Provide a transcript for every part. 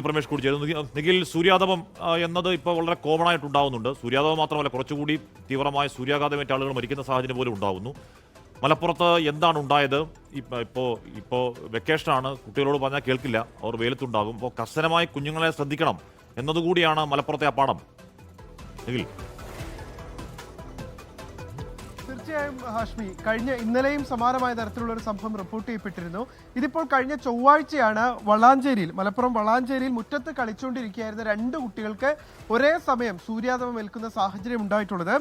പ്രമേഷ് കൂടി ചേരുന്നു. നിഖിൽ, സൂര്യാതപം എന്നത് ഇപ്പോൾ വളരെ കോമൺ ആയിട്ട് ഉണ്ടാകുന്നുണ്ട്. സൂര്യാതപം മാത്രമല്ല, കുറച്ചുകൂടി തീവ്രമായ സൂര്യാഘാതമേറ്റ ആളുകൾ മരിക്കുന്ന സാഹചര്യം പോലും ഉണ്ടാകുന്നു. മലപ്പുറത്ത് എന്താണ് ഉണ്ടായത്? ഇപ്പോൾ വെക്കേഷനാണ്, കുട്ടികളോട് പറഞ്ഞാൽ കേൾക്കില്ല, അവർ വെയിലത്തുണ്ടാകും. അപ്പോൾ കർശനമായി കുഞ്ഞുങ്ങളെ ശ്രദ്ധിക്കണം എന്നതുകൂടിയാണ് മലപ്പുറത്തെ ആ പാഠം. നിഖിൽ, തീർച്ചയായും ഹാഷ്മി, ഇന്നലെയും സമാനമായ തരത്തിലുള്ള ഒരു സംഭവം റിപ്പോർട്ട് ചെയ്യപ്പെട്ടിരുന്നു. ഇതിപ്പോൾ കഴിഞ്ഞ ചൊവ്വാഴ്ചയാണ് മലപ്പുറം വളാഞ്ചേരിയിൽ മുറ്റത്ത് കളിച്ചുകൊണ്ടിരിക്കുകയായിരുന്ന 2 കുട്ടികൾക്ക് ഒരേ സമയം സൂര്യാതപം ഏൽക്കുന്ന സാഹചര്യം ഉണ്ടായിട്ടുള്ളത്.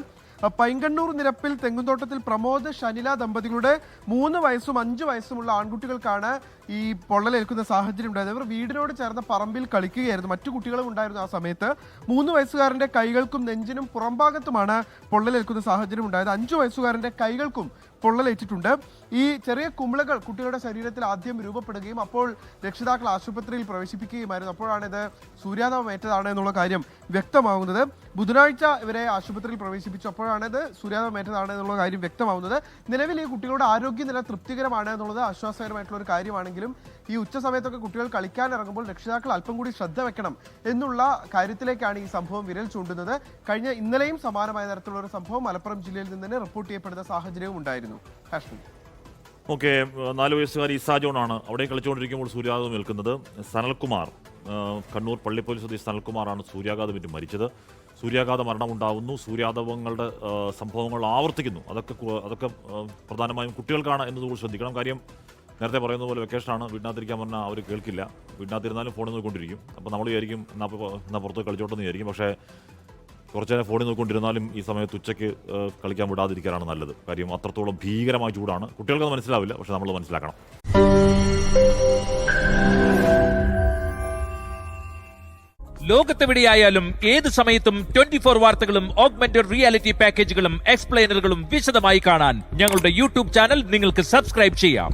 പൈങ്കണ്ണൂർ നിരപ്പിൽ തെങ്ങുംതോട്ടത്തിൽ പ്രമോദ് ഷനില ദമ്പതികളുടെ 3 വയസ്സും 5 വയസ്സുമുള്ള ആൺകുട്ടികൾക്കാണ് ഈ പൊള്ളലേൽക്കുന്ന സാഹചര്യം ഉണ്ടായത്. ഇവർ വീടിനോട് ചേർന്ന പറമ്പിൽ കളിക്കുകയായിരുന്നു. മറ്റു കുട്ടികളും ഉണ്ടായിരുന്നു ആ സമയത്ത്. 3 വയസ്സുകാരന്റെ കൈകൾക്കും നെഞ്ചിനും പുറംഭാഗത്തുമാണ് പൊള്ളലേൽക്കുന്ന സാഹചര്യം ഉണ്ടായത്. 5 വയസ്സുകാരന്റെ കൈകൾക്കും പൊള്ളലേറ്റിട്ടുണ്ട്. ഈ ചെറിയ കുമിളകൾ കുട്ടികളുടെ ശരീരത്തിൽ ആദ്യം രൂപപ്പെടുകയും അപ്പോൾ രക്ഷിതാക്കൾ ആശുപത്രിയിൽ പ്രവേശിപ്പിക്കുകയുമായിരുന്നു. അപ്പോഴാണ് ഇത് സൂര്യാതപം ഏറ്റതാണ് എന്നുള്ള കാര്യം വ്യക്തമാകുന്നത്. ബുധനാഴ്ച ഇവരെ ആശുപത്രിയിൽ പ്രവേശിപ്പിച്ചു. അപ്പോഴാണ് ഇത് സൂര്യാതപം ഏറ്റതാണ് എന്നുള്ള കാര്യം വ്യക്തമാകുന്നത്. നിലവിൽ ഈ കുട്ടികളുടെ ആരോഗ്യനില തൃപ്തികരമാണ് എന്നുള്ളത് ആശ്വാസകരമായിട്ടുള്ള ഒരു കാര്യമാണെങ്കിലും ഈ ഉച്ച സമയത്തൊക്കെ കുട്ടികൾ കളിക്കാൻ ഇറങ്ങുമ്പോൾ രക്ഷിതാക്കൾ അല്പം കൂടി ശ്രദ്ധ വെക്കണം എന്നുള്ള കാര്യത്തിലേക്കാണ് ഈ സംഭവം വിരൽ ചൂണ്ടുന്നത്. ഇന്നലെയും സമാനമായ തരത്തിലുള്ള ഒരു സംഭവം മലപ്പുറം ജില്ലയിൽ നിന്ന് തന്നെ റിപ്പോർട്ട് ചെയ്യപ്പെടുന്ന സാഹചര്യവും ഉണ്ടായിരുന്നു. ഓക്കെ, 4 വയസ്സുകാരി ഇസാ ജോണാണ് അവിടെ കളിച്ചുകൊണ്ടിരിക്കുമ്പോൾ സൂര്യാഘാതം ഏൽക്കുന്നത്. സനൽകുമാർ, കണ്ണൂർ പള്ളിപ്പോലീസ് സ്വദേശി സനൽകുമാറാണ് സൂര്യാഘാതമേറ്റ് മരിച്ചത്. സൂര്യാഘാത മരണം ഉണ്ടാവുന്നു, സൂര്യാതപങ്ങളുടെ സംഭവങ്ങൾ ആവർത്തിക്കുന്നു. അതൊക്കെ പ്രധാനമായും കുട്ടികൾക്കാണ് എന്നതുകൂടി ശ്രദ്ധിക്കണം. കാര്യം നേരത്തെ പറയുന്ന പോലെ വെക്കേഷനാണ്, വീട്ടിനകത്തിരിക്കാൻ പറഞ്ഞാൽ അവർ കേൾക്കില്ല. വീട്ടിനകത്തിരുന്നാലും ഫോണിൽ നോക്കിക്കൊണ്ടിരിക്കും. അപ്പോൾ നമ്മൾ വിചാരിക്കും എന്നാൽ പുറത്ത് കളിച്ചോട്ടെന്ന് വിചാരിക്കും. പക്ഷേ കുറച്ച് നേരം ഫോണിൽ നോക്കിക്കൊണ്ടിരുന്നാലും ഈ സമയത്ത് ഉച്ചയ്ക്ക് കളിക്കാൻ വിടാതിരിക്കാനാണ് നല്ലത്. കാര്യം അത്രത്തോളം ഭീകരമായ ചൂടാണ്. കുട്ടികൾക്കത് മനസ്സിലാവില്ല, പക്ഷെ നമ്മൾ മനസ്സിലാക്കണം. ലോകത്തെവിടെയായാലും ഏത് സമയത്തും 24 വാർത്തകളും ഓഗ്മെന്റഡ് റിയാലിറ്റി പാക്കേജുകളും എക്സ്പ്ലെയിനറുകളും വിശദമായി കാണാൻ ഞങ്ങളുടെ യൂട്യൂബ് ചാനൽ നിങ്ങൾക്ക് സബ്സ്ക്രൈബ് ചെയ്യാം.